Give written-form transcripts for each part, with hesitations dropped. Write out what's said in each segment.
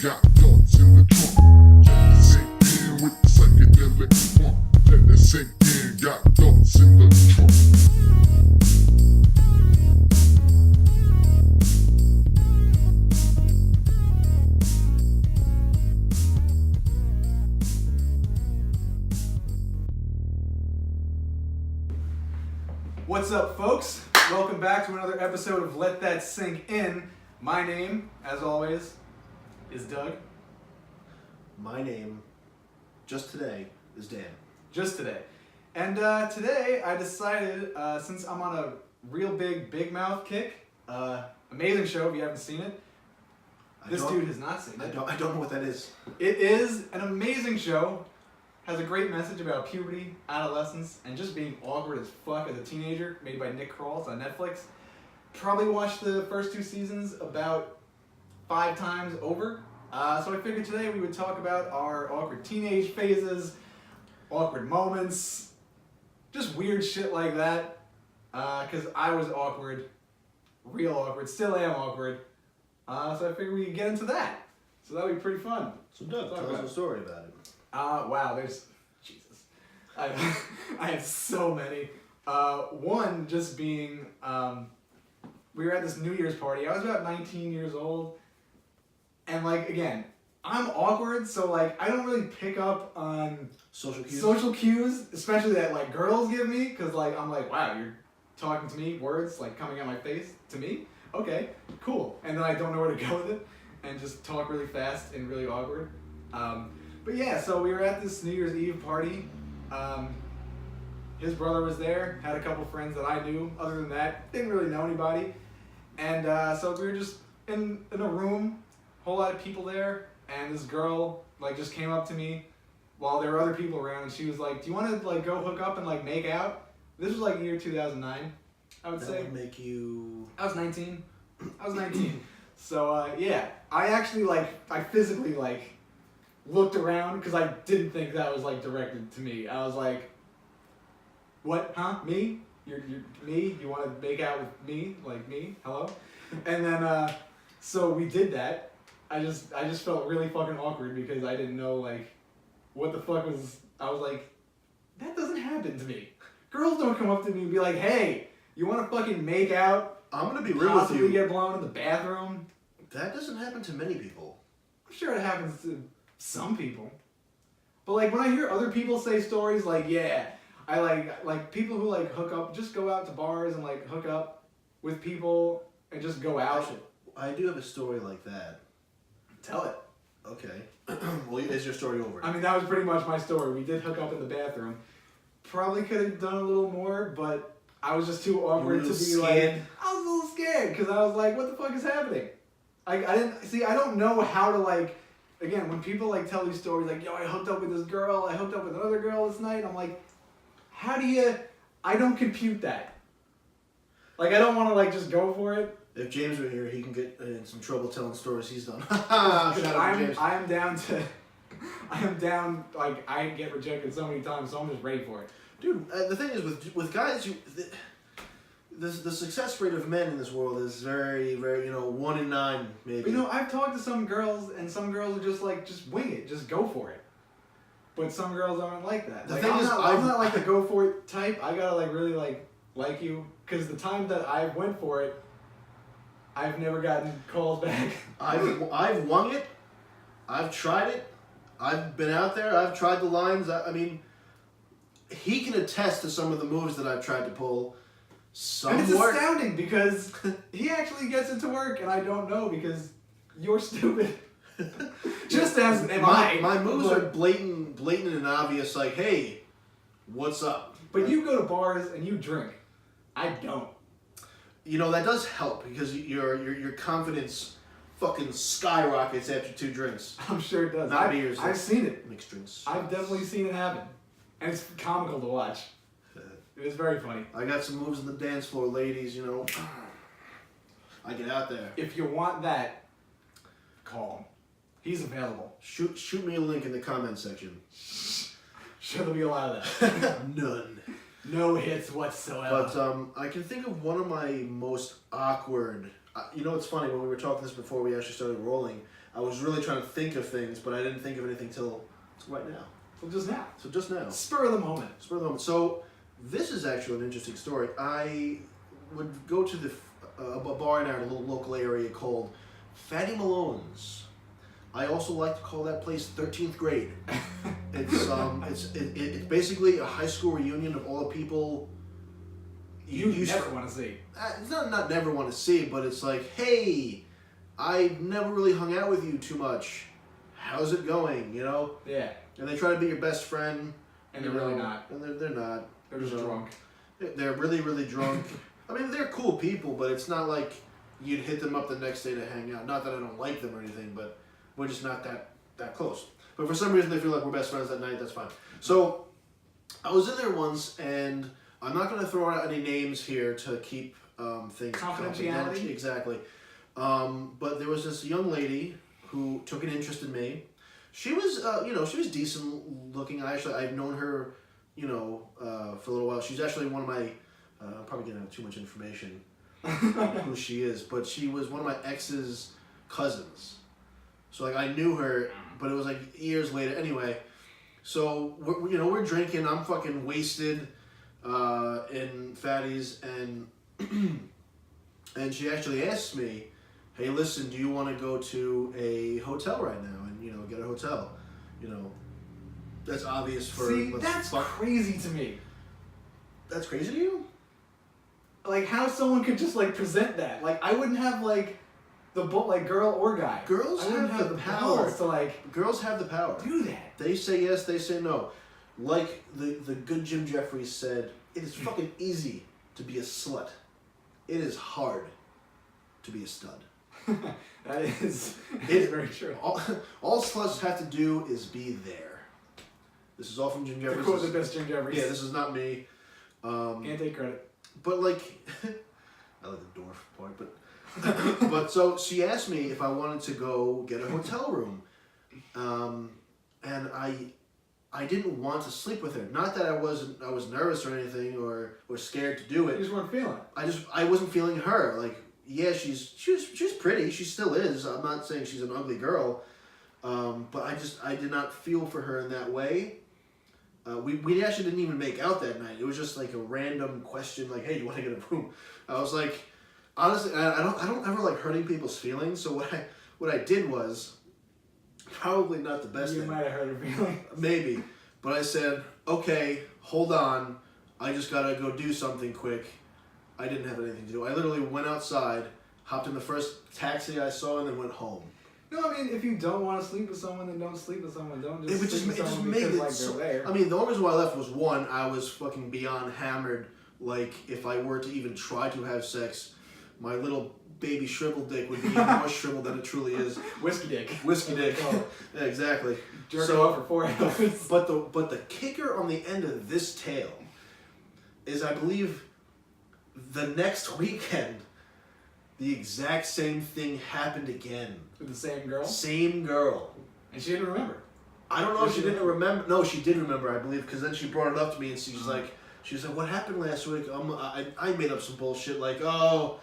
got thoughts in the trunk. Let that sink in with the psychedelic funk. Let that sink in, got thoughts in the trunk. What's up, folks? Welcome back to another episode of Let That Sink In. My name, as always, is Doug. My name, just today, is Dan. Just today. And today I decided, since I'm on a real big mouth kick, amazing show if you haven't seen it. This dude has not seen it. I don't know what that is. It is an amazing show. Has a great message about puberty, adolescence, and just being awkward as fuck as a teenager, made by Nick Kroll. It's on Netflix. Probably watched the first 2 seasons about 5 times over. So I figured today we would talk about our awkward teenage phases, awkward moments, just weird shit like that. Because I was awkward, real awkward, still am awkward. So I figured we could get into that. So that would be pretty fun. So Doug, tell us a story about it. Wow, there's, Jesus. I have so many. One just being, we were at this New Year's party. I was about 19 years old. And like, again, I'm awkward, so like, I don't really pick up on social cues, especially that like girls give me, because like, I'm like, wow, you're talking to me, words like coming out my face to me? Okay, cool. And then I don't know where to go with it, and just talk really fast and really awkward. But yeah, so we were at this New Year's Eve party. His brother was there, had a couple friends that I knew. Other than that, didn't really know anybody. And so we were just in a room, whole lot of people there, and this girl like just came up to me while there were other people around, and she was like, "Do you want to like go hook up and like make out?" This was like year 2009, I would say. That would make you... I was 19. So yeah, I actually I physically looked around because I didn't think that was like directed to me. I was like, "What? Huh? Me? You're me? You want to make out with me? Like me? Hello?" And then so we did that. I just felt really fucking awkward because I didn't know like what the fuck was. I was like, that doesn't happen to me. Girls don't come up to me and be like, "Hey, you want to fucking make out?" I'm gonna be real with Possibly you. get blown in the bathroom. That doesn't happen to many people. I'm sure it happens to some people. But like when I hear other people say stories like, yeah, I like people who like hook up, just go out to bars and like hook up with people and just go out. Actually, I do have a story like that. Tell it. Okay. Well, is your story over? I mean, that was pretty much my story. We did hook up in the bathroom. Probably could have done a little more, but I was just too awkward to be scared? like, I was a little scared because I was like, what the fuck is happening? I don't know how to like, again, when people like tell these stories like, yo, I hooked up with this girl, I hooked up with another girl this night, I'm like, how do you, I don't compute that. Like, I don't want to like just go for it. If James were here, he can get in some trouble telling stories he's done. Shout out to James. I am down, like, I get rejected so many times, so I'm just ready for it. Dude, the thing is with guys, the success rate of men in this world is very, very, 1 in 9 maybe. I've talked to some girls, and some girls are just like, just wing it, just go for it. But some girls aren't like that. The thing is, I'm not like the go for it type. I gotta like really like you, because the time that I went for it, I've never gotten calls back. I've wung it. I've tried it. I've been out there. I've tried the lines. I mean, he can attest to some of the moves that I've tried to pull. And it's astounding because he actually gets it to work, and I don't know because you're stupid. Just as am I. My moves are blatant and obvious. Like, hey, what's up? But you go to bars and you drink. I don't. That does help because your confidence fucking skyrockets after 2 drinks. I'm sure it does. Not beers. I've seen it. Mixed drinks. I've definitely seen it happen. And it's comical to watch. It was very funny. I got some moves on the dance floor, ladies, I get out there. If you want that, call him. He's available. Shoot me a link in the comment section. Sure, there'll be a lot of that. None. No hits whatsoever. But I can think of one of my most awkward. You know, it's funny when we were talking this before we actually started rolling. I was really trying to think of things, but I didn't think of anything till right now. So just now. So just now. Spur of the moment. Spur of the moment. So this is actually an interesting story. I would go to a bar in our little local area called Fatty Malone's. I also like to call that place 13th grade. It's basically a high school reunion of all the people You never want to see. It's not never want to see, but it's like, hey, I never really hung out with you too much. How's it going? You know? Yeah. And they try to be your best friend. And they're really not. And they're not. They're just drunk. They're really, really drunk. I mean, they're cool people, but it's not like you'd hit them up the next day to hang out. Not that I don't like them or anything, but we're just not that close. But for some reason, they feel like we're best friends that night. That's fine. So I was in there once, and I'm not going to throw out any names here to keep things confidentiality. Exactly. But there was this young lady who took an interest in me. She was, she was decent looking. I've known her, for a little while. She's actually one of my, I'm probably getting out too much information on who she is, but she was one of my ex's cousins. So like I knew her, but it was like years later. Anyway, so we're drinking. I'm fucking wasted in Fatty's, and and she actually asked me, hey, listen, do you want to go to a hotel right now and, get a hotel? That's obvious for... See, that's crazy to me. That's crazy to you? Like, how someone could just, present that. Like, I wouldn't have, girl or guy. Girls I wouldn't have the power. To, Girls have the power. do that. They say yes, they say no. Like the good Jim Jeffries said, it is fucking easy to be a slut. It is hard to be a stud. That is very true. All sluts have to do is be there. This is all from Jim Jeffries. To quote the best Jim Jeffries. Yeah, this is not me. Can't take credit. But I like the dwarf part, but but so she asked me if I wanted to go get a hotel room, and I didn't want to sleep with her. Not that I was nervous or anything or scared to do it. You just weren't feeling it. I wasn't feeling her. Like, yeah, she's pretty. She still is. I'm not saying she's an ugly girl, but I did not feel for her in that way. We actually didn't even make out that night. It was just like a random question, like, "Hey, you want to get a room?" I was like, honestly, I don't ever like hurting people's feelings. So what I did was probably not the best You thing. might have hurt her feelings. Maybe, but I said, "Okay, hold on. I just gotta go do something quick." I didn't have anything to do. I literally went outside, hopped in the first taxi I saw, and then went home. No, I mean, if you don't want to sleep with someone, then don't sleep with someone. Don't just It sleep with just someone made because, it they're so. there. I mean, the only reason why I left was one, I was fucking beyond hammered. Like, if I were to even try to have sex, my little baby shriveled dick would be even more shriveled than it truly is. Whiskey dick. Whiskey dick. Yeah, exactly. Jerking off for 4 hours. But the kicker on the end of this tale is, I believe, the next weekend, the exact same thing happened again. With the same girl? Same girl. And she didn't remember. I don't know if she didn't remember. No, she did remember, I believe, because then she brought it up to me and she was like, what happened last week? I made up some bullshit like, oh,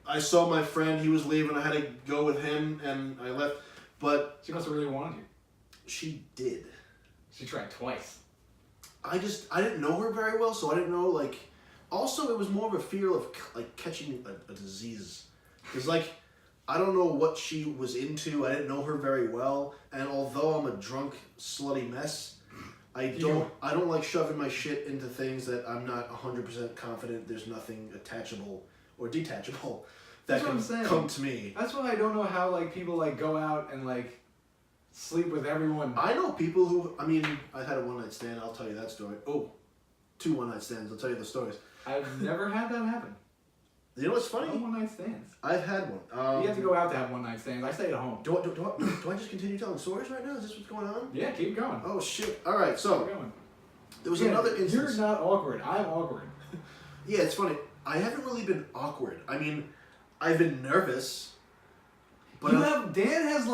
I saw my friend, he was leaving, I had to go with him, and I left. But She must have really wanted you. she did. She tried twice. I didn't know her very well, so I didn't know, like... Also, it was more of a fear of, like, catching a disease. Because, like, I don't know what she was into. I didn't know her very well. And although I'm a drunk, slutty mess, I don't like shoving my shit into things that I'm not 100% confident there's nothing attachable or detachable that can come to me. That's why I don't know how, people, go out and, sleep with everyone. I know people who... I mean, I had a one-night stand. I'll tell you that story. Oh, 2 one-night stands. I'll tell you the stories. I've never had that happen. You know what's funny? No one-night stands. I've had one. You have to go out to have one-night stands. I stay at home. Do I just continue telling stories right now? Is this what's going on? Yeah, keep going. Oh, shit. All right, so Keep going. there was another instance. You're not awkward. I'm awkward. Yeah, it's funny. I haven't really been awkward. I mean, I've been nervous. But Dan has,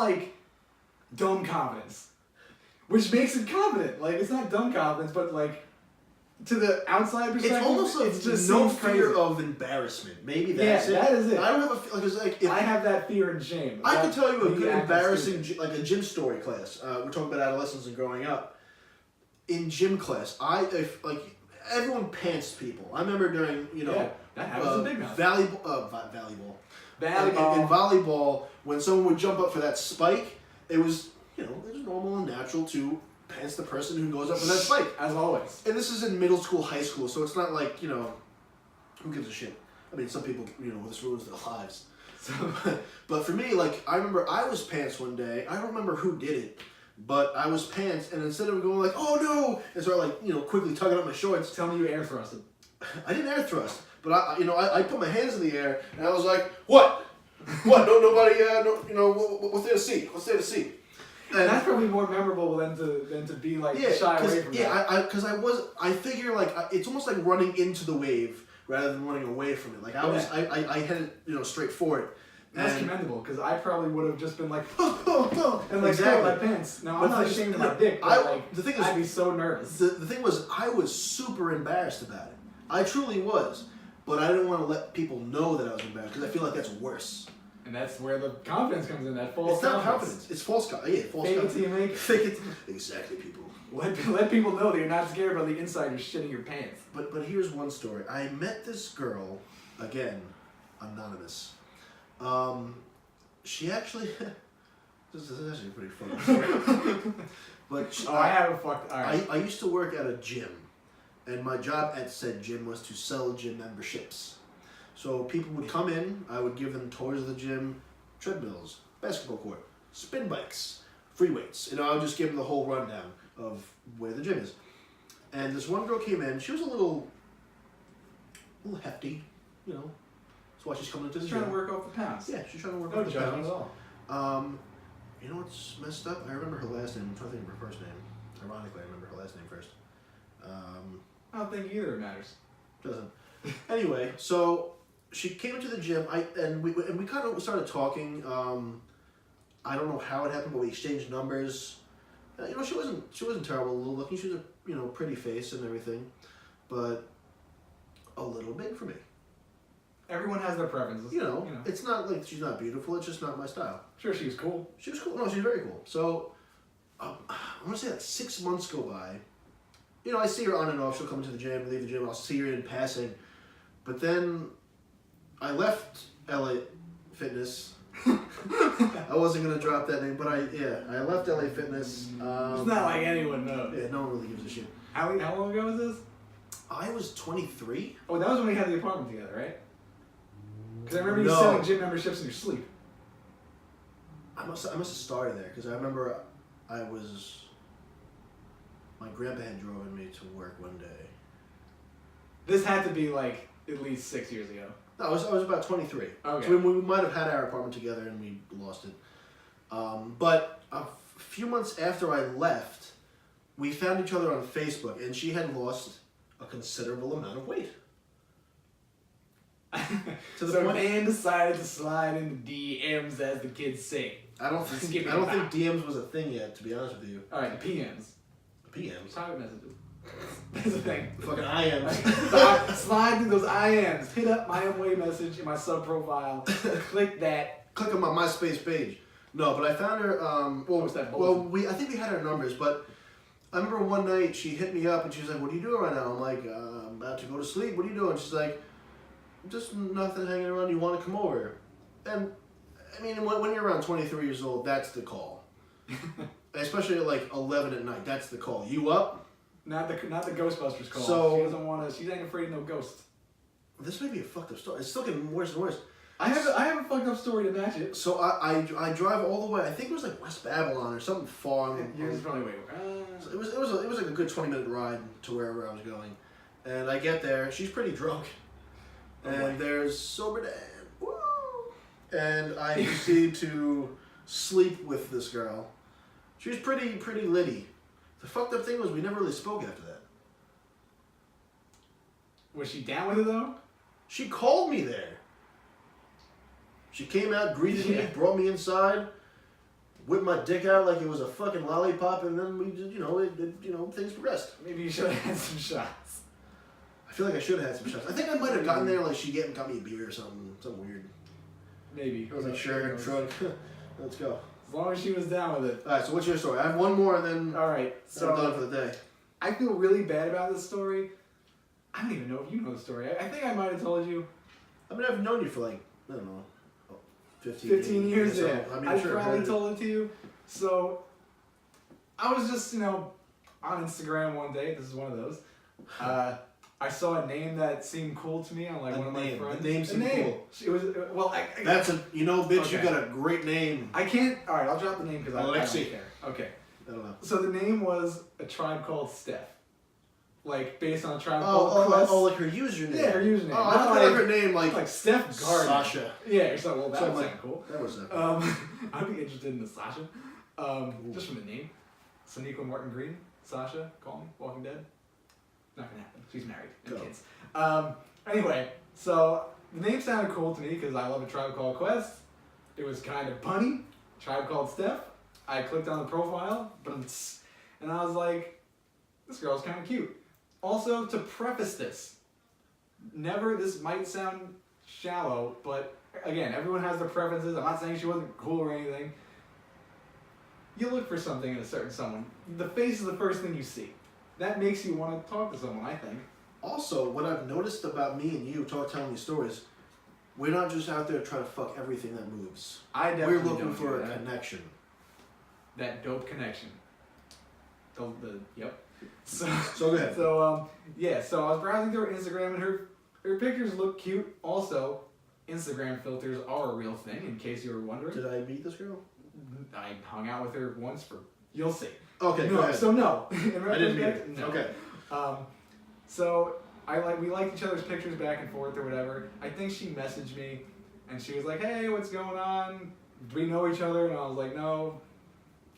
dumb confidence. Which makes it confident. It's not dumb confidence, but, to the outside perspective, It's almost like it's just no seems fear crazy. of embarrassment. Maybe that's it. That is it. I don't have a like. It's like if, I have that fear and shame. I can tell you a Me good acting embarrassing stupid. like a gym story class. We're talking about adolescence and growing up. In gym class, like everyone pantsed people. I remember during that happens in Big Mouth. volleyball. Volleyball. In volleyball, when someone would jump up for that spike, it was it was normal and natural to pants the person who goes up for that spike. As always. And this is in middle school, high school, so it's not like who gives a shit. I mean, some people this ruins their lives. So, but for me, like I remember I was pants one day. I don't remember who did it. But I was pants, and instead of going like, "Oh no," and start like quickly tugging up my shorts. Tell me you air thrusted. I didn't air thrust, but I put my hands in the air, and I was like, "What? What? No, nobody. What's there to see? What's there to see?" And that's probably more memorable than to be like shy away from that. Yeah, because I figure like it's almost like running into the wave rather than running away from it. Like I headed straight for it. That's commendable, because I probably would have just been like, and like Exactly. my pants. Now, I'm not ashamed of my dick, but the thing is, I'd be so nervous. The thing was, I was super embarrassed about it. I truly was. But I didn't want to let people know that I was embarrassed, because I feel like that's worse. And that's where the confidence comes in, that false It's not confidence. It's false confidence. Yeah, false confidence. Fake it till you make it. Fake it. Exactly, people. Let people know that you're not scared about the inside you're shitting your pants. But here's one story. I met this girl, again, anonymous. She actually, this is actually pretty funny. But I haven't fucked. All right. I used to work at a gym, and my job at said gym was to sell gym memberships. So people would come in, I would give them tours of the gym, treadmills, basketball court, spin bikes, free weights. I would just give them the whole rundown of where the gym is. And this one girl came in. She was a little hefty, That's why she's coming into the Just gym. trying to work off the pounds. Yeah, she's trying to work No off the judgment pounds. at all. You know what's messed up? I remember her last name. I'm trying to think of her first name. Ironically, I remember her last name first. I don't think either matters. Doesn't. Anyway, so she came into the gym. We kind of started talking. I don't know how it happened, but we exchanged numbers. She wasn't terrible looking. She was a pretty face and everything, but a little big for me. Everyone has their preferences. It's not like she's not beautiful. It's just not my style. Sure, she was cool. She was cool. No, she's very cool. So, I want to say like 6 months go by. I see her on and off. She'll come into the gym, leave the gym. I'll see her in passing. But then, I left LA Fitness. I wasn't gonna drop that name, but I left LA Fitness. It's not like anyone knows. Yeah, no one really gives a shit. How long ago was this? I was 23. Oh, that was when we had the apartment together, right? Because I remember you No. selling gym memberships in your sleep. I must have started there because I remember my grandpa had driven me to work one day. This had to be like at least 6 years ago. No, I was about 23. Okay. So we might have had our apartment together and we lost it. But a few months after I left, we found each other on Facebook, and she had lost a considerable amount of weight. So the man decided to slide into DMs, as the kids say. I don't think DMs was a thing yet, to be honest with you. All right, the PMs. PMs? Private messages. That's the thing. Fucking IMs. Slide through those IMs. Hit up my Amway message in my sub profile. Click that. Click on my MySpace page. No, but I found her. What's that bulletin? I think we had her numbers, but I remember one night she hit me up and she was like, "What are you doing right now?" I'm like, "I'm about to go to sleep. What are you doing?" She's like, "Just nothing, hanging around. You want to come over?" And I mean, when you're around 23 years old, that's the call. Especially at like 11 at night, that's the call. You up? Not the Ghostbusters call. So- she doesn't want to. She ain't afraid of no ghosts. This may be a fucked up story. It's still getting worse and worse. I have a fucked up story to match it. So I drive all the way. I think it was like West Babylon or something far. Yours is probably way. So it was like a good 20-minute ride to wherever I was going, and I get there. She's pretty drunk, and there's sober Dan. Woo! And I proceed to sleep with this girl. She was pretty litty. The fucked up thing was we never really spoke after that. Was she down with it though? She called me there. She came out, greeted me, brought me inside, whipped my dick out like it was a fucking lollipop, and then we did, things progressed. Maybe you should have had some shots. I feel like I should have had some shots. I think I might have gotten there like she got me a beer or something weird. Maybe. I was like, sure, drunk. Let's go. As long as she was down with it. All right, so what's your story? I have one more, and then All right, so I'm done for the day. I feel really bad about this story. I don't even know if you know the story. I think I might have told you. I mean, I've known you for like, I don't know, 15 years, so, yeah. I mean, I sure, probably heard it. told it to you. So, I was just, on Instagram one day. This is one of those. I saw a name that seemed cool to me on like one of my friends. The name seemed cool. It was, well, That's bitch, Okay. you got a great name. I can't, all right, I'll drop the name because I don't Alexi. care. Okay. I don't know. So the name was A Tribe Called Steph. Like, based on a Tribe Called Quest. Oh, like her username. Yeah, her username. Oh, I Not thought her name like Steph Gardner. Sasha. Yeah, or something. Well, that So would like- sound cool. That was that. I'd be interested in the Sasha. Just from the name. Sonequa Martin Green. Sasha, call me. Walking Dead. Not gonna happen. She's married and Go. kids. Anyway, so the name sounded cool to me because I love A Tribe Called Quest. It was kind of punny. Tribe Called Steph. I clicked on the profile, and I was like, this girl's kind of cute. Also, to preface this, this might sound shallow, but again, everyone has their preferences. I'm not saying she wasn't cool or anything. You look for something in a certain someone. The face is the first thing you see. That makes you want to talk to someone, I think. Also, what I've noticed about me and you telling these stories, we're not just out there trying to fuck everything that moves. I definitely We're looking don't for do a that. connection. That dope connection. Yep. So go ahead. So so I was browsing through her Instagram and her pictures look cute. Also, Instagram filters are a real thing, in case you were wondering. Did I meet this girl? I hung out with her once you'll see. Okay, go No, ahead. so no. In I didn't meet her. retrospect, no. Okay. So we liked each other's pictures back and forth or whatever. I think she messaged me and she was like, "Hey, what's going on? Do we know each other?" And I was like, "No,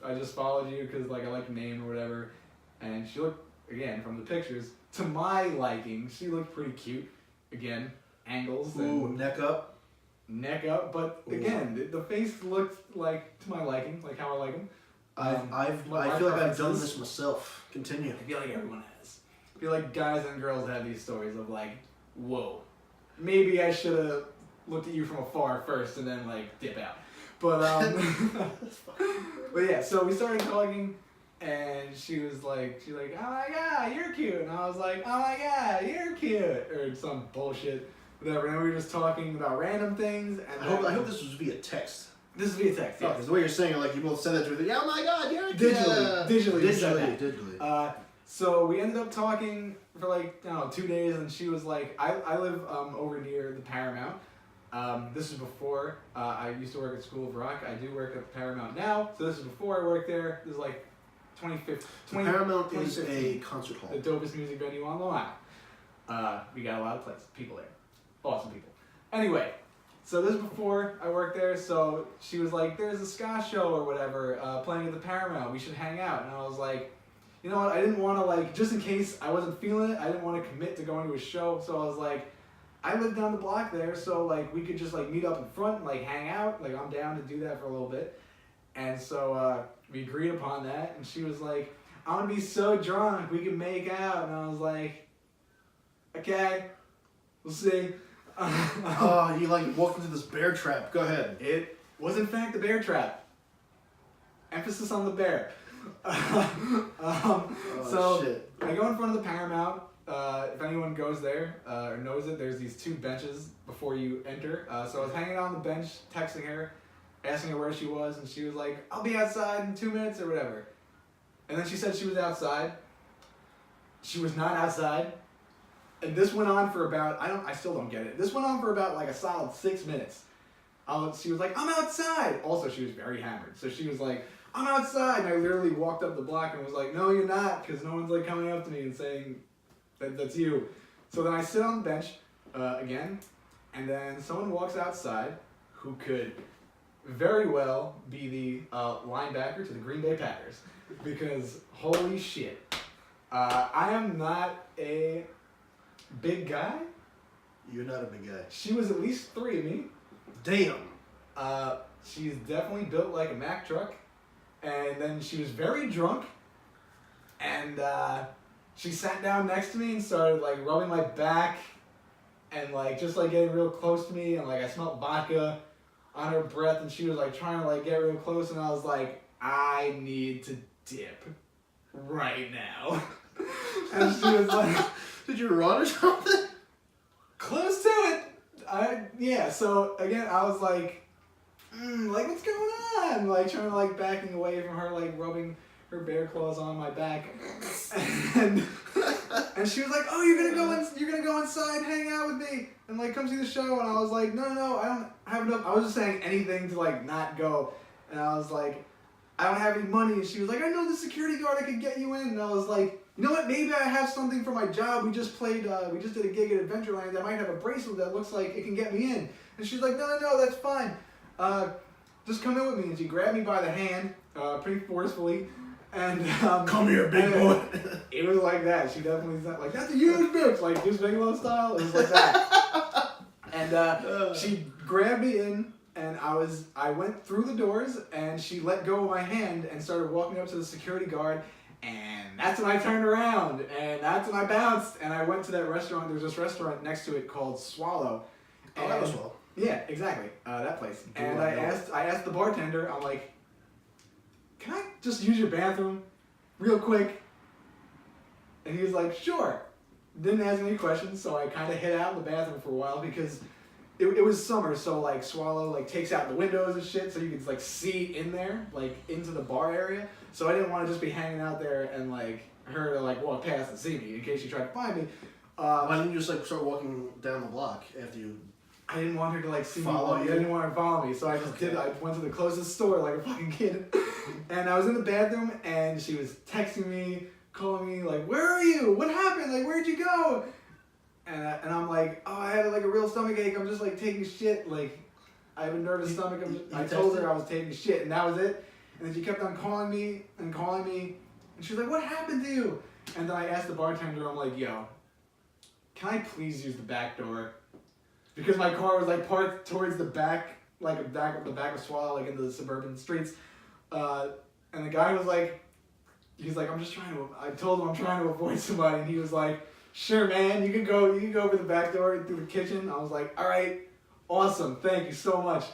I just followed you because like I like your name or whatever." And she looked, again, from the pictures, to my liking, she looked pretty cute. Again, angles Ooh, and neck up. but again, the face looked like to my liking, like how I like them. I feel like I've done this myself. Continue. I feel like everyone has. I feel like guys and girls have these stories of like, whoa, maybe I should have looked at you from afar first and then like dip out. But but yeah, so we started talking and she was like, oh my god, you're cute. And I was like, oh my god, you're cute. Or some bullshit, whatever. And we were just talking about random things. And I hope this was via text. This is via text, Oh, yes. because the way you're saying it, like you both said that to her. Yeah, oh my god, you're cute. Digitally. we said that. Digitally. So we ended up talking for like, 2 days, and she was like, I live over near the Paramount. This is before I used to work at School of Rock. I do work at the Paramount now, so this is before I worked there. This is like 2015. Paramount is 2015. a concert hall. The dopest music venue on Long Island. We got a lot of people there. Awesome people. Anyway, so this is before I worked there, so she was like, there's a ska show or whatever playing at the Paramount. We should hang out. And I was like, you know what, I didn't want to like, just in case I wasn't feeling it, I didn't want to commit to going to a show, so I was like, I live down the block there, so like we could just like meet up in front and like hang out. Like I'm down to do that for a little bit. And so we agreed upon that, and she was like, I'm gonna be so drunk, we can make out. And I was like, okay, we'll see. Oh, you like walked into this bear trap. Go ahead. It was in fact a bear trap. Emphasis on the bear. So shit. I go in front of the Paramount. If anyone goes there or knows it, there's these 2 benches before you enter. So I was hanging out on the bench, texting her, asking her where she was, and she was like, I'll be outside in 2 minutes or whatever. And then she said she was outside. She was not outside. And this went on for about, I still don't get it. This went on for about like a solid 6 minutes. She was like, I'm outside. Also, she was very hammered. So she was like, I'm outside. And I literally walked up the block and was like, no, you're not. Because no one's like coming up to me and saying that's you. So then I sit on the bench again. And then someone walks outside who could very well be the linebacker to the Green Bay Packers. Because holy shit. I am not a big guy. You're not a big guy. She was at least 3 of me. Damn. She's definitely built like a Mack truck. And then she was very drunk. And she sat down next to me and started like rubbing my back and like just like getting real close to me, and like I smelled vodka on her breath, and she was like trying to like get real close, and I was like, I need to dip right now. And she was like, did you run or something? close to it. Yeah, so again I was like, like what's going on? Like trying to like backing away from her, like rubbing her bear claws on my back. And she was like, oh, you're gonna go inside, hang out with me, and like come see the show. And I was like, no, I don't have enough. I was just saying anything to like not go. And I was like, I don't have any money. And she was like, I know the security guard, I could get you in. And I was like, you know what, maybe I have something for my job. We just did a gig at Adventureland. I might have a bracelet that looks like it can get me in. And she's like, no, that's fine. Just come in with me. And she grabbed me by the hand, pretty forcefully. And come here, big boy. It was like that. She definitely said like, that's a huge bitch, like just Bigelow style. It was like that. And she grabbed me in, and I went through the doors, and she let go of my hand and started walking up to the security guard. And that's when I turned around, and that's when I bounced, and I went to that restaurant. There's this restaurant next to it called Swallow. Oh, that was Swallow. Yeah, exactly. That place. And I asked the bartender, I'm like, can I just use your bathroom real quick? And he was like, sure. Didn't ask any questions, so I kind of hid out in the bathroom for a while because it was summer, so like Swallow like takes out the windows and shit so you could like see in there, like into the bar area. So I didn't want to just be hanging out there and like her to like walk past and see me in case she tried to find me. Why didn't you just like start walking down the block after you? I didn't want her to like see follow me. you. I didn't want her to follow me, so I just did. I went to the closest store like a fucking kid, and I was in the bathroom, and she was texting me, calling me like, "Where are you? What happened? Like, where'd you go?" And I'm like, "Oh, I had like a real stomach ache. I'm just like taking shit. Like, I have a nervous stomach." I told her I was taking shit, and that was it. And then she kept on calling me, and she was like, "What happened to you?" And then I asked the bartender, I'm like, "Yo, can I please use the back door?" Because my car was like parked towards the back, like the back of Swallow, like into the suburban streets. And the guy was like, he's like, I told him I'm trying to avoid somebody, and he was like, sure, man, you can go over the back door through the kitchen. I was like, all right, awesome, thank you so much.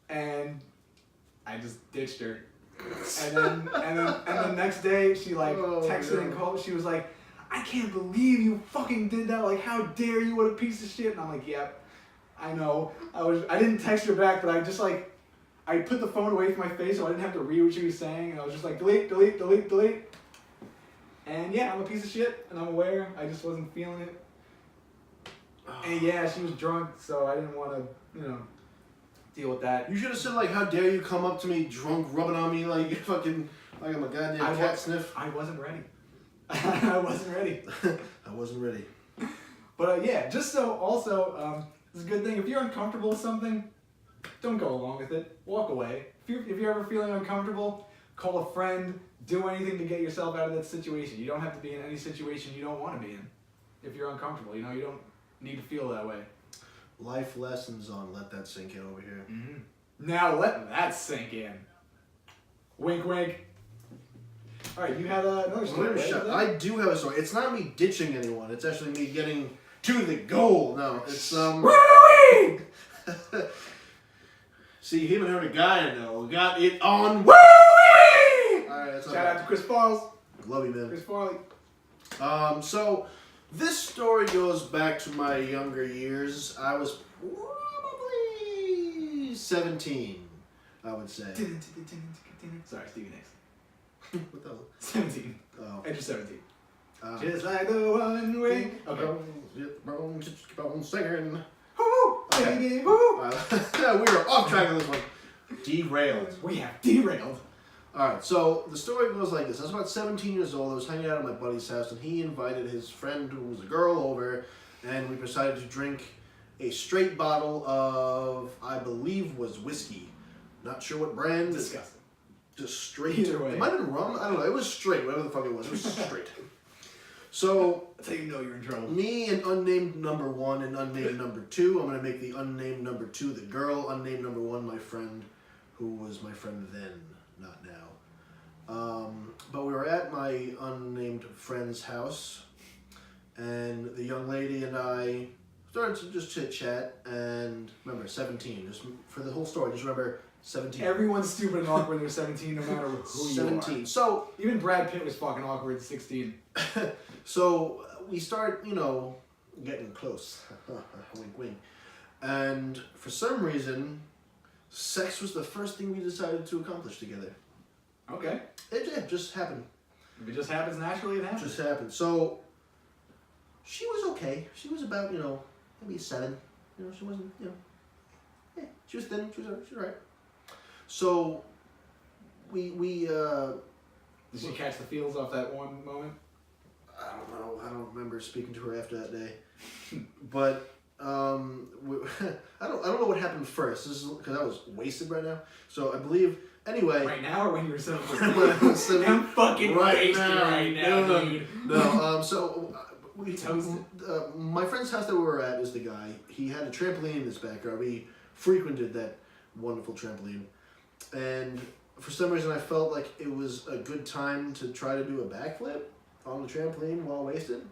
And I just ditched her. And then the next day she like texted and called. She was like, I can't believe you fucking did that. Like, how dare you? What a piece of shit. And I'm like, yep. I know. I didn't text her back, but I just like, I put the phone away from my face so I didn't have to read what she was saying, and I was just like, delete. And yeah, I'm a piece of shit, and I'm aware. I just wasn't feeling it. And yeah, she was drunk, so I didn't want to, deal with that. You should have said like, how dare you come up to me drunk, rubbing on me like you fucking, like I'm a goddamn cat sniff. I wasn't ready. I wasn't ready. I wasn't ready. But yeah, just so also, it's a good thing. If you're uncomfortable with something, don't go along with it. Walk away. If you're ever feeling uncomfortable, call a friend. Do anything to get yourself out of that situation. You don't have to be in any situation you don't want to be in. If you're uncomfortable, you don't need to feel that way. Life lessons on Let That Sink In over here. Mm-hmm. Now let that sink in. Wink, wink. All right, you had another story. Right? I do have a story. It's not me ditching anyone. It's actually me getting to the goal. No, it's Woo-wee! See, him and her, the guy I know, got it on. Woo-wee! All right, that's Shout out to Chris Farley. Love you, man. Chris Farley. So this story goes back to my younger years. I was probably 17, I would say. Sorry, Stevie Nicks. What the hell? 17. Oh. Age of 17. Just like the one way. Okay. Keep on singing. Woo! Okay. Baby, woo! We are off track on this one. Derailed. We have derailed. Alright, so the story goes like this. I was about 17 years old. I was hanging out at my buddy's house, and he invited his friend, who was a girl, over, and we decided to drink a straight bottle of, I believe, was whiskey. Not sure what brand. Disgusting. Just straight. Either way. It might have been rum. I don't know. It was straight. Whatever the fuck it was. It was straight. So, That's how you know you're in trouble. me and unnamed number 1 and unnamed number 2. I'm going to make the unnamed number 2 the girl. Unnamed number 1, my friend, who was my friend then, not now. But we were at my unnamed friend's house, and the young lady and I started to just chit chat. And remember, 17. Just for the whole story, just remember 17. Everyone's stupid and awkward when they're 17, no matter who 17. you are. So Even Brad Pitt was fucking awkward at 16. so we start, getting close. Wink, wink. And for some reason, sex was the first thing we decided to accomplish together. Okay. It just happened. If it just happens naturally, it happens. Just happened. So she was okay. She was about, maybe 7. She wasn't, yeah, she was thin. She was all right. So we Did she catch the feels off that one moment? I don't know. I don't remember speaking to her after that day. But I don't know what happened first. This is because I was wasted right now. So I believe anyway. Right now, or when you were 17? When I was 17. I'm fucking wasted right now, dude. No. So my friend's house that we were at is the guy. He had a trampoline in his backyard. We frequented that wonderful trampoline, and for some reason I felt like it was a good time to try to do a backflip on the trampoline while wasted.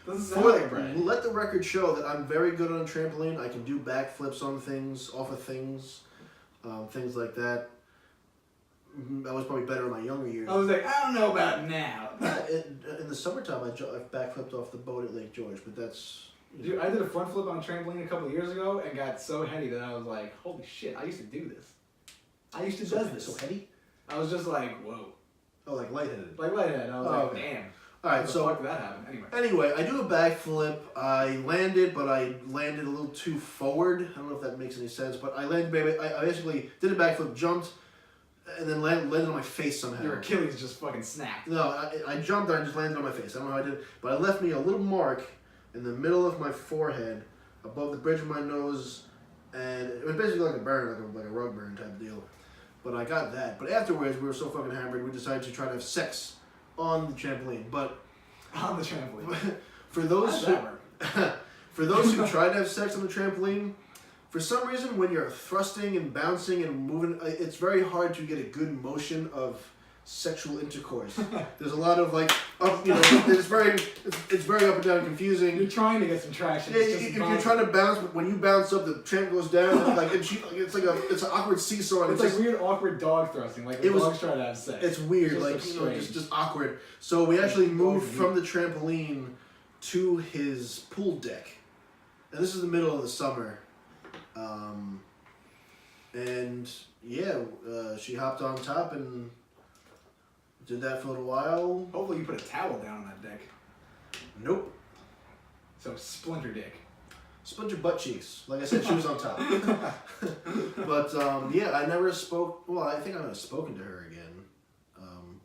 Doesn't sound like Brad. Let the record show that I'm very good on a trampoline. I can do backflips on things, off of things, things like that. I was probably better in my younger years. I was like, I don't know about now. In the summertime, I backflipped off the boat at Lake George, but that's... Dude, I did a front flip on a trampoline a couple of years ago and got so heady that I was like, holy shit, I used to do this. I used to do this. So heady? I was just like, whoa. Oh, like lightheaded. Like lightheaded. I was like, okay. damn. All right, How the so... fuck did that happen? Anyway, I do a backflip. I landed, but I landed a little too forward. I don't know if that makes any sense, but I landed, baby. I basically did a backflip, jumped, and then landed on my face somehow. Your Achilles just fucking snapped. No, I jumped and I just landed on my face. I don't know how I did it, but it left me a little mark in the middle of my forehead, above the bridge of my nose, and it was basically like a burn, like a rug burn type of deal. But I got that. But afterwards, we were so fucking hammered, we decided to try to have sex on the trampoline. But On the trampoline. for those How'd that work? for those who tried to have sex on the trampoline, for some reason, when you're thrusting and bouncing and moving, it's very hard to get a good motion of sexual intercourse. There's a lot of like up, it's very up and down, confusing. You're trying to get some traction. Yeah, It's just you're trying to bounce, but when you bounce up, the tramp goes down. And it's an awkward seesaw. And It's like weird, awkward dog thrusting. Like when dogs try to have sex. It's weird, It's just awkward. So we actually moved from the trampoline to his pool deck, and this is the middle of the summer. And yeah, she hopped on top and did that for a little while. Hopefully you put a towel down on that deck. Nope. So splinter dick. Splinter butt cheeks. Like I said, she was on top. But yeah, I never spoke. Well, I think I might have spoken to her again,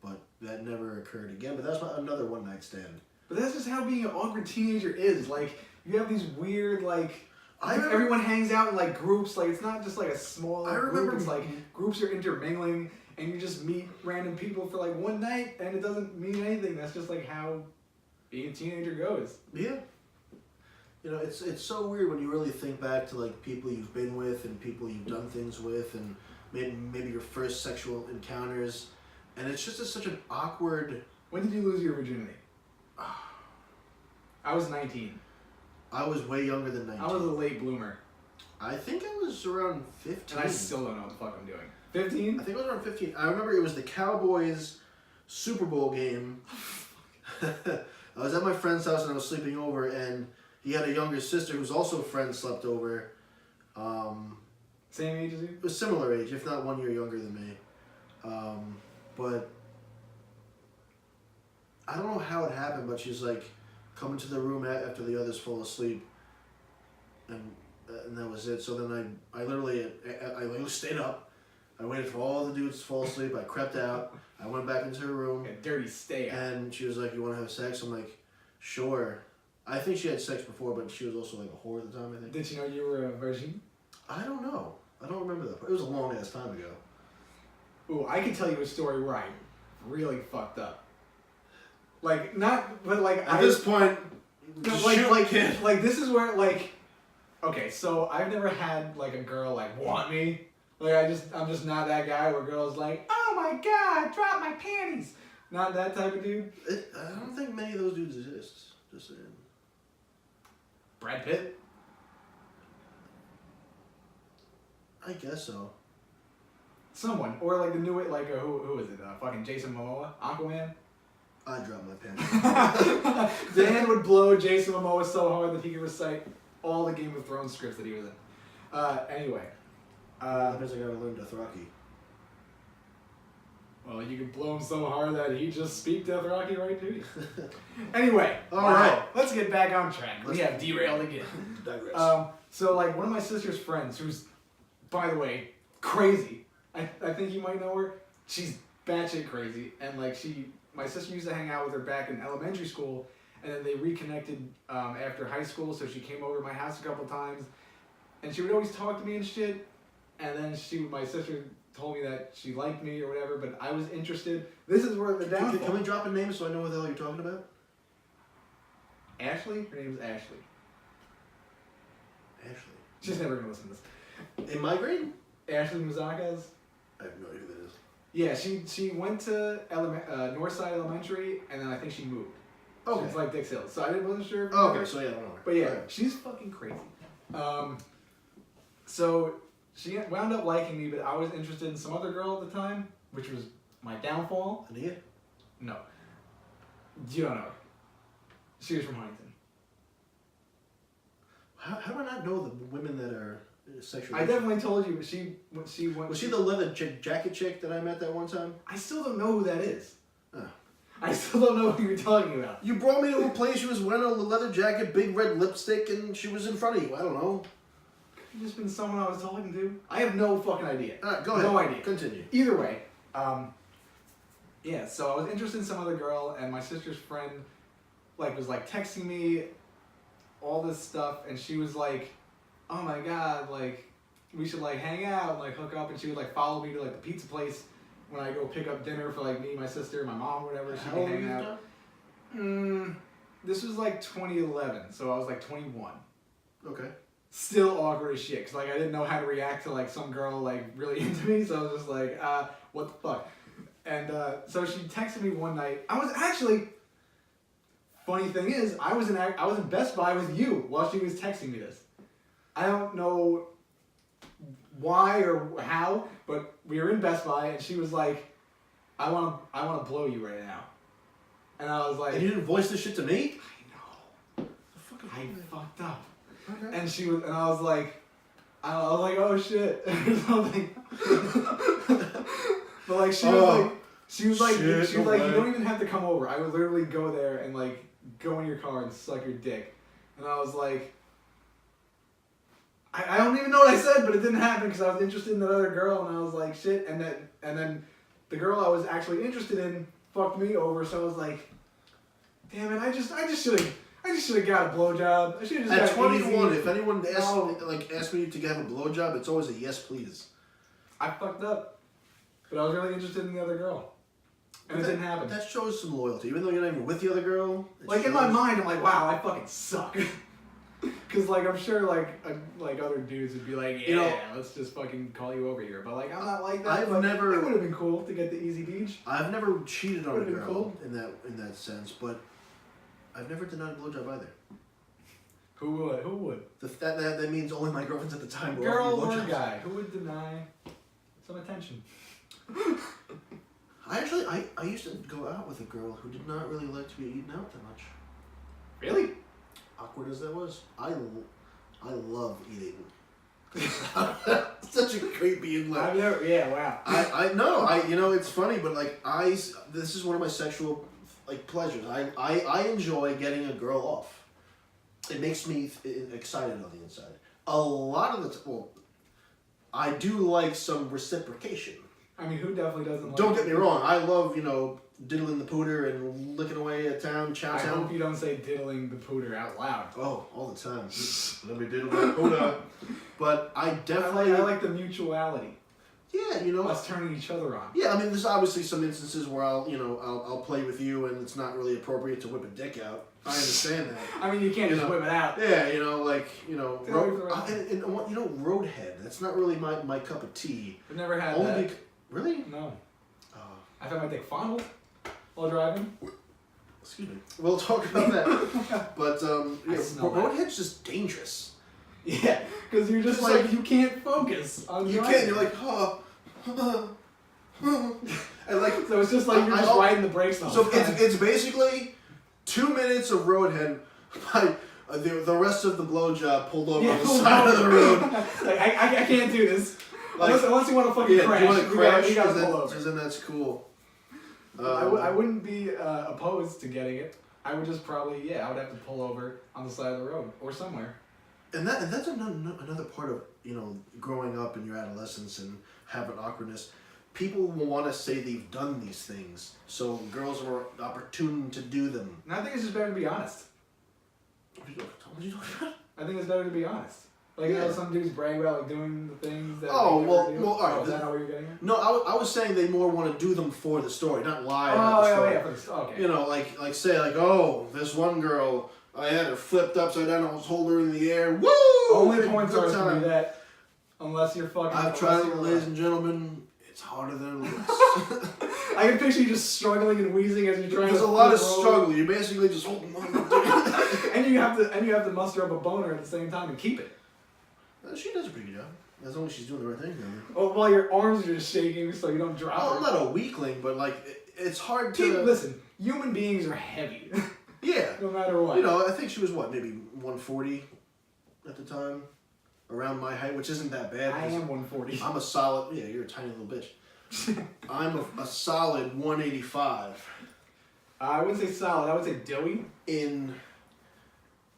but that never occurred again. But that's another one night stand. But that's just how being an awkward teenager is. Like you have these weird remember- everyone hangs out in like groups. Like it's not just like a small I remember- group. It's like groups are intermingling, and you just meet random people for like one night, and it doesn't mean anything. That's just like how being a teenager goes. Yeah. It's so weird when you really think back to like people you've been with and people you've done things with, and maybe your first sexual encounters, and it's just such an awkward. When did you lose your virginity? I was 19. I was way younger than 19. I was a late bloomer. I think I was around 15. And I still don't know what the fuck I'm doing. 15? I think I was around 15. I remember it was the Cowboys Super Bowl game. I was at my friend's house and I was sleeping over, and he had a younger sister who's also a friend, slept over. Same age as you? It was similar age, if not 1 year younger than me. But I don't know how it happened, but she's like coming to the room after the others fall asleep, and that was it. So then I literally stayed up. I waited for all the dudes to fall asleep. I crept out. I went back into her room. Like a dirty stay out. And she was like, "You want to have sex?" I'm like, "Sure." I think she had sex before, but she was also like a whore at the time, I think. Did she know you were a virgin? I don't know. I don't remember that. It was a long ass time ago. Ooh, I can tell you a story where I really fucked up. Like, not, but like, At this point, no, kid. like this is where, like, okay, so I've never had, like, a girl, like, want me. Like, I'm just not that guy where girls like, oh, oh my god, I dropped my panties. Not that type of dude. I don't think many of those dudes exist. Just saying. Brad Pitt? I guess so. Someone. Or like the new, like, who is it? Fucking Jason Momoa? Aquaman? I dropped my pants. Dan would blow Jason Momoa so hard that he could recite all the Game of Thrones scripts that he was in. Anyway. That means I gotta learn Dothraki. Well, you could blow him so hard that he just speak Dothraki right to you. Anyway. All right. Let's get back on track. We have derailed again. Digress. So, like, one of my sister's friends, who's, by the way, crazy. I think you might know her. She's batshit crazy. And, like, my sister used to hang out with her back in elementary school. And then they reconnected after high school. So she came over to my house a couple times. And she would always talk to me and shit. And then my sister told me that she liked me or whatever. But I was interested. This is where the downfall. Can we drop a name so I know what the hell you're talking about? Ashley? Her name's Ashley. Ashley. She's never going to listen to this. In my grade? Ashley Muzakaz. I have no idea who that is. Yeah, she went to Northside Elementary, and then I think she moved. Okay. It's like Dix Hills. So I wasn't sure. If Okay, so yeah, I don't know her. But yeah, Right. she's fucking crazy. So she wound up liking me, but I was interested in some other girl at the time, which was my downfall. Ania? No. You don't know her. She was from Huntington. How do I not know the women that are sexually? I definitely told you, but she went. Was she the leather jacket chick that I met that one time? I still don't know who that is. Oh. I still don't know who you're talking about. You brought me to a place. She was wearing a leather jacket, big red lipstick, and she was in front of you. I don't know. Could have just been someone I was talking to. I have no fucking idea. Go ahead. No idea. Continue. Either way, yeah. So I was interested in some other girl, and my sister's friend, was texting me all this stuff, and she was like, "Oh my god, we should hang out and hook up," and she would follow me to the pizza place when I go pick up dinner for me, my sister, my mom, whatever. She can hang out. This was 2011, so I was 21. Okay. Still awkward as shit, cause I didn't know how to react to some girl really into me, so I was just what the fuck? And so she texted me one night. I was actually, funny thing is, I was in Best Buy with you while she was texting me this. I don't know why or how, but we were in Best Buy, and she was like, I want to blow you right now. And I was like, And you didn't voice this shit to me? I know. The fuck is I wrong with you? fucked up. Okay. And I was like, oh shit, or something. But she was like, you don't even have to come over. I would literally go there and go in your car and suck your dick. And I was like, I don't even know what I said, but it didn't happen because I was interested in that other girl, and I was like, shit. And then the girl I was actually interested in fucked me over, so I was like, damn it, I just should have got a blowjob. I should have just At got 21, easy. if anyone asked me to have a blowjob, it's always a yes, please. I fucked up, but I was really interested in the other girl, and it didn't happen. That shows some loyalty, even though you're not even with the other girl. In my mind, I'm like, wow, I fucking suck. Cause I'm sure other dudes would be like, yeah, let's just fucking call you over here. But I'm not like that. I've never. It would have been cool to get the easy beach. I've never cheated on a Would've been girl cool. in that sense, but I've never denied a blowjob either. Who would? That means only my girlfriends at the time were Girl offering or blowjobs. guy? Who would deny some attention? I used to go out with a girl who did not really like to be eaten out that much. Really? Awkward as that was, I love eating. Such a great being I've never. Yeah. Wow. I know. It's funny, but this is one of my sexual pleasures. I enjoy getting a girl off. It makes me excited on the inside. A lot of the I do like some reciprocation. I mean, who definitely doesn't like Don't get me wrong. I love diddling the pooter and licking away at town, chow I town. hope you don't say diddling the pooter out loud. Oh, all the time. Let me diddle that pooter. But I definitely I like the mutuality. Yeah, Us turning each other on. Yeah, I mean, there's obviously some instances where I'll play with you and it's not really appropriate to whip a dick out. I understand that. I mean, you can't just whip it out. Yeah, Roadhead. That's not really my cup of tea. I've never had Only that. really? No. I've had my dick fondled while driving. Excuse me. We'll talk about that. But roadhead's just dangerous. Yeah, because you're just like, you can't focus on you driving. can't. You're like, and like, so it's just like you're just riding the brakes the whole so time. it's basically 2 minutes of roadhead by the rest of the blowjob pulled over on the side of the road. Like, I can't do this. Like, unless you want to fucking crash. Do you want to crash? You gotta pull over. Because then that's cool. I wouldn't be opposed to getting it. I would just probably, I would have to pull over on the side of the road or somewhere. And that's another part of, growing up in your adolescence and having awkwardness. People will want to say they've done these things, so girls are opportune to do them. And I think it's just better to be honest. What are you talking about? I think it's better to be honest. Like, some dudes brag about like doing the things that all right. is that not what you're getting at? No, I was saying they more want to do them for the story, not lie about the story. For the story. Okay. Like say this one girl, I had her flipped upside down, I was holding her in the air. Woo! Only porn stars can do that, unless you're fucking. I've tried it, ladies and gentlemen. It's harder than it looks. I can picture you just struggling and wheezing as you're trying. There's to a lot of flip over. struggle. You're basically just holding on. and you have to muster up a boner at the same time and keep it. She does a pretty good job. As long as she's doing the right thing. Oh, while your arms are just shaking so you don't drop her. I'm not a weakling, but it's hard to. Listen, human beings are heavy. Yeah. No matter what. I think she was maybe 140 at the time, around my height, which isn't that bad. I am 140. I'm a solid. Yeah, you're a tiny little bitch. I'm a solid 185. I wouldn't say solid. I would say doughy. In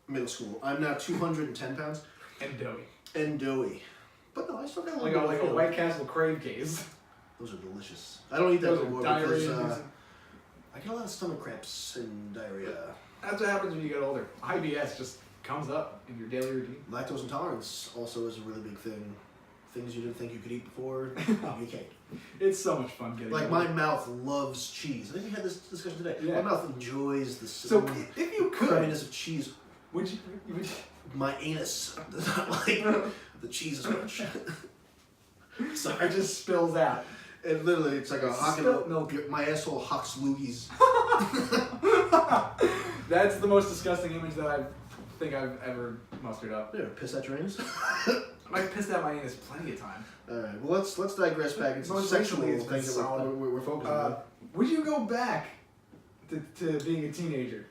middle school, I'm now 210 pounds. And doughy. And doughy. But no, I still got a like little a White Castle crave case. Those are delicious. I don't eat that Those anymore are because diarrhea. I get a lot of stomach cramps and diarrhea. That's what happens when you get older. IBS just comes up in your daily routine. Lactose intolerance also is a really big thing. Things you didn't think you could eat before, you can't. It's so much fun getting older. My mouth loves cheese. I think we had this discussion today. Yeah. My mouth enjoys the So if you could, creaminess of cheese. would you My anus does not like the cheese as much. Sorry, it just spills out. It literally, it's like a Spilt milk. My asshole hawks loogies. That's the most disgusting image that I think I've ever mustered up. Yeah, piss at your anus. I've pissed out my anus plenty of times. Alright, well let's digress back into Most sexual recently it's been things that solid. we're focusing on. Would you go back to being a teenager?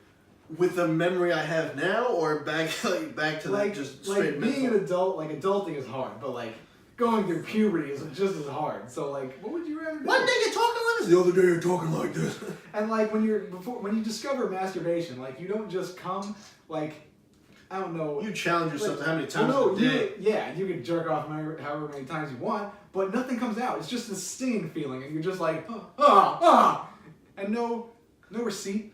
With the memory I have now, or back to that just straight being mental? an adult, adulting is hard, but going through puberty is just as hard. So what would you rather do? One day you're talking like this, the other day you're talking like this. And when you discover masterbation, you don't just come I don't know. You challenge yourself to how many times a day. You can jerk off however many times you want, but nothing comes out. It's just this stinging feeling, and you're just like, and no receipt.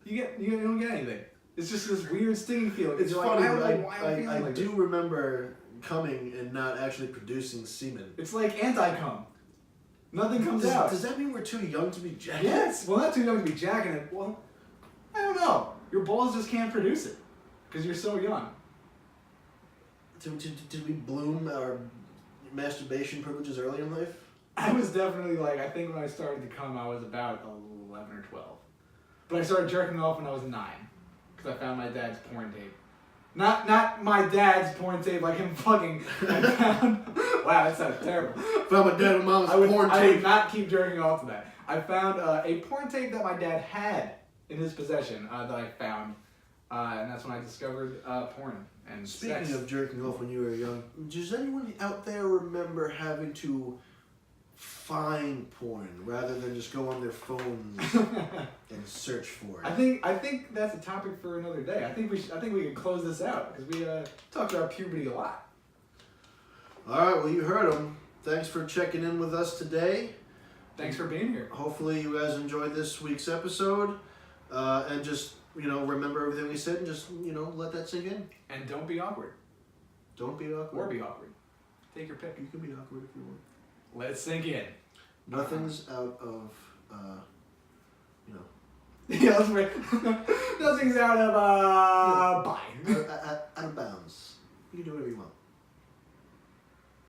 You don't get anything. It's just this weird stinging feeling. It's you're funny, I don't know why I'm feeling I like do this. remember coming and not actually producing semen. It's like anti-cum. Nothing comes out. Does that mean we're too young to be jacking? Yes. Well, not too young to be jacking it. Well, I don't know. Your balls just can't produce it because you're so young. Did we bloom our masturbation privileges early in life? I was definitely I think when I started to come, I was about 11 or 12. But I started jerking off when I was 9 because I found my dad's porn tape. Not my dad's porn tape, him fucking. I found. Wow, that sounds terrible. Found my dad and mom's porn I tape. would not keep jerking off to that. I found a porn tape that my dad had in his possession that I found, and that's when I discovered porn and Speaking sex. of jerking off when you were young, does anyone out there remember having to find porn rather than just go on their phones and search for it? I think that's a topic for another day. I think we could close this out because we talked about puberty a lot. All right, well you heard them. Thanks for checking in with us today. Thanks for being here. Hopefully you guys enjoyed this week's episode, and just remember everything we said and just let that sink in. And don't be awkward. Don't be awkward. Or be awkward. Take your pick. You can be awkward if you want. Let it sink in. Nothing's out of Yeah, that's right. Nothing's out of bye. out of bounds. You can do whatever you want.